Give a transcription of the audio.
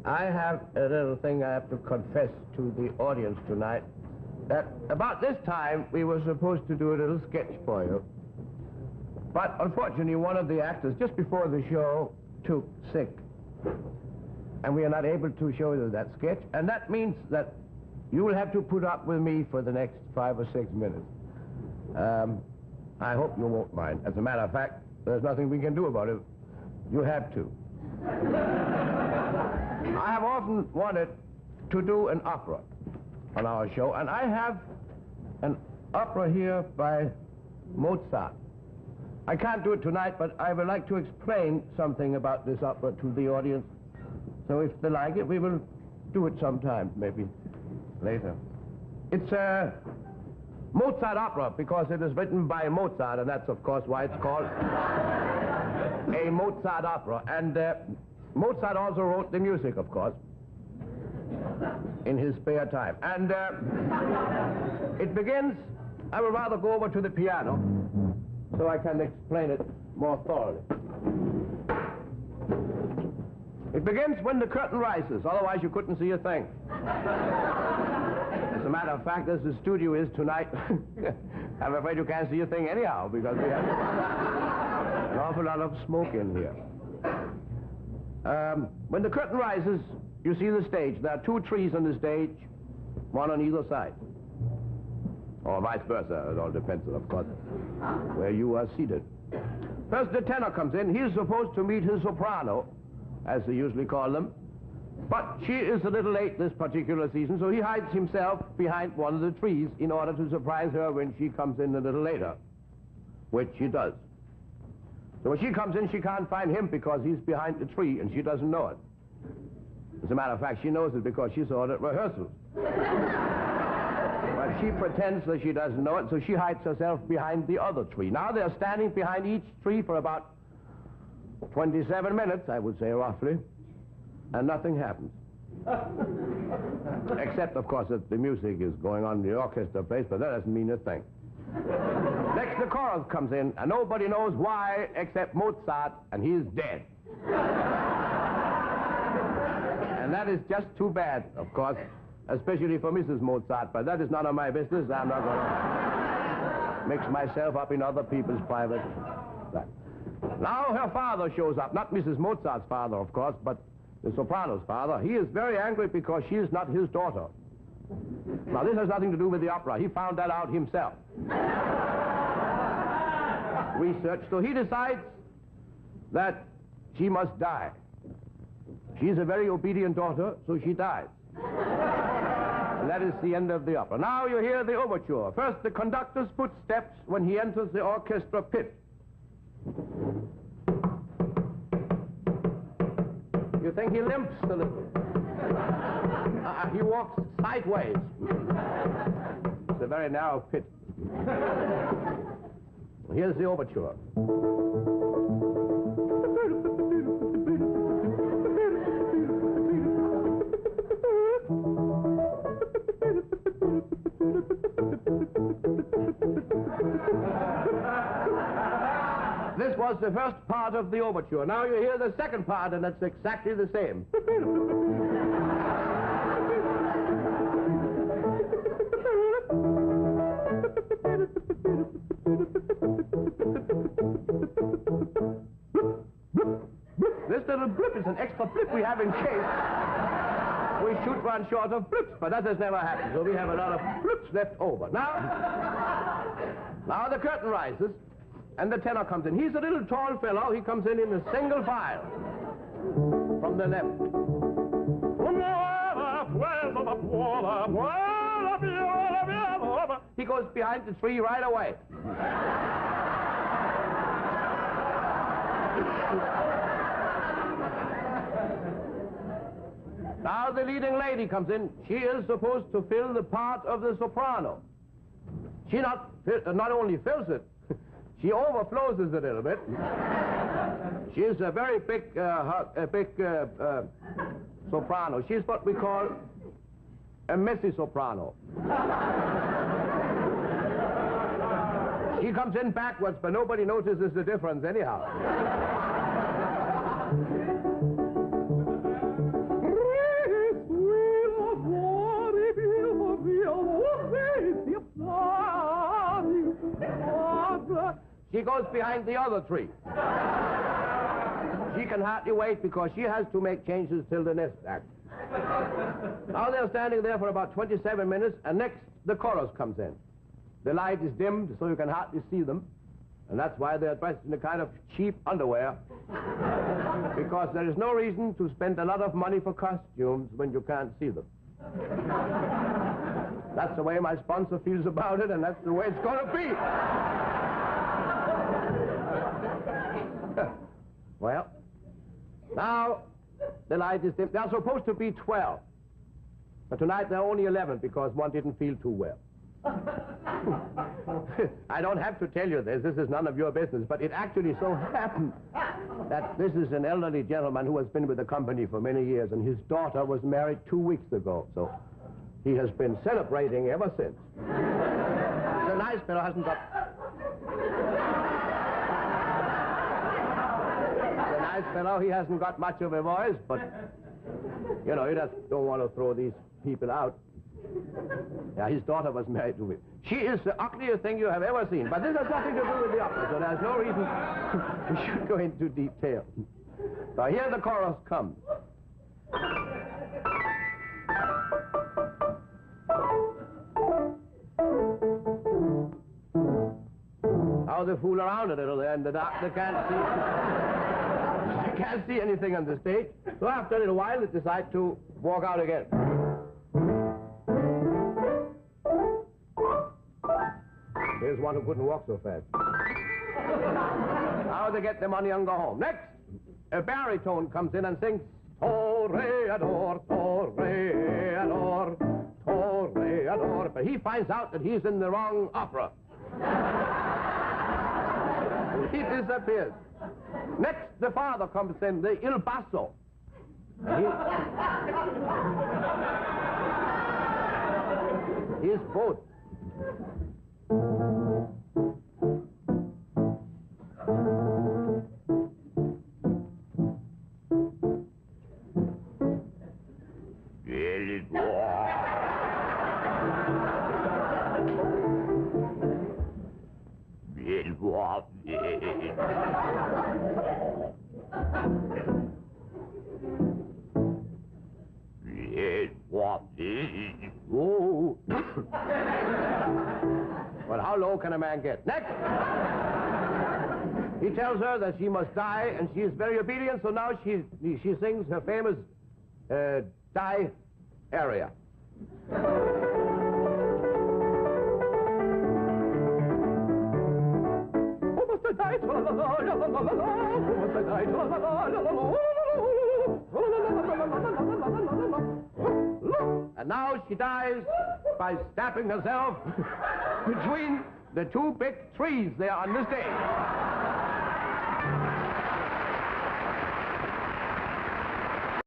I have a little thing I have to confess to the audience tonight. That about this time, we were supposed to do a little sketch for you. But unfortunately, one of the actors, just before the show, took sick. And we are not able to show you that sketch. And that means that you will have to put up with me for the next 5 or 6 minutes. I hope you won't mind. As a matter of fact, there's nothing we can do about it. You have to. I have often wanted to do an opera on our show, and I have an opera here by Mozart. I can't do it tonight, but I would like to explain something about this opera to the audience. So if they like it, we will do it sometime, maybe later. It's a Mozart opera because it is written by Mozart, and that's, of course, why it's called a Mozart opera. And Mozart also wrote the music, of course, in his spare time. And it begins, I would rather go over to the piano so I can explain it more thoroughly. It begins when the curtain rises, otherwise you couldn't see a thing. As a matter of fact, as the studio is tonight, I'm afraid you can't see a thing anyhow, because we have an awful lot of smoke in here. When the curtain rises, you see the stage. There are 2 trees on the stage, one on either side. Or vice versa. It all depends, of course, where you are seated. First, the tenor comes in. He's supposed to meet his soprano, as they usually call them. But she is a little late this particular season, so he hides himself behind one of the trees in order to surprise her when she comes in a little later, which she does. So when she comes in, she can't find him because he's behind the tree, and she doesn't know it. As a matter of fact, she knows it because she saw it at rehearsals. But she pretends that she doesn't know it, so she hides herself behind the other tree. Now they're standing behind each tree for about 27 minutes, I would say, roughly, and nothing happens. Except, of course, that the music is going on, the orchestra plays, but that doesn't mean a thing. Next, the chorus comes in, and nobody knows why except Mozart, and he's dead. And that is just too bad, of course, especially for Mrs. Mozart, but that is none of my business. I'm not going to mix myself up in other people's private life. Now her father shows up, not Mrs. Mozart's father, of course, but the soprano's father. He is very angry because she is not his daughter. Now, this has nothing to do with the opera. He found that out himself. Research. So he decides that she must die. She's a very obedient daughter, so she dies. And that is the end of the opera. Now you hear the overture. First, the conductor's footsteps when he enters the orchestra pit. You think he limps a little. He walks sideways. It's a very narrow pit. Here's the overture. This was the first part of the overture. Now you hear the second part, and it's exactly the same. This little blip is an extra blip we have in case we should run short of blips, but that has never happened, so we have a lot of blips left over. Now the curtain rises, and the tenor comes in. He's a little tall fellow. He comes in a single file from the left. He goes behind the tree right away. Now the leading lady comes in. She is supposed to fill the part of the soprano. She not only fills it, she overflows it a little bit. She is a very big soprano. She's what we call a messy soprano. She comes in backwards, but nobody notices the difference anyhow. goes behind the other tree. She can hardly wait because she has to make changes till the next act. Now they're standing there for about 27 minutes, and next the chorus comes in. The light is dimmed so you can hardly see them, and that's why they're dressed in a kind of cheap underwear, because there is no reason to spend a lot of money for costumes when you can't see them. That's the way my sponsor feels about it, and that's the way it's going to be. Well, now the light is dim. They're supposed to be 12. But tonight they're only 11 because one didn't feel too well. I don't have to tell you this. This is none of your business. But it actually so happened that this is an elderly gentleman who has been with the company for many years, and his daughter was married 2 weeks ago. So he has been celebrating ever since. He's a nice fellow, hasn't got... He's a nice fellow. He hasn't got much of a voice, but, you know, you just don't want to throw these people out. Yeah, his daughter was married to him. She is the ugliest thing you have ever seen, but this has nothing to do with the opera, so there's no reason we should go into detail. So here the chorus comes. Now they fool around a little there in the dark. They can't see. They can't see anything on the stage. So after a little while, they decide to walk out again. Here's one who couldn't walk so fast. Now they get the money and go home. Next, a baritone comes in and sings, Toreador, Toreador, Toreador. But he finds out that he's in the wrong opera. He disappears. Next, the father comes in, the Il Basso. He's both. Well, how low can a man get? Next! He tells her that she must die, and she is very obedient, so now she sings her famous die aria. And now she dies by stabbing herself between the two big trees there on the stage.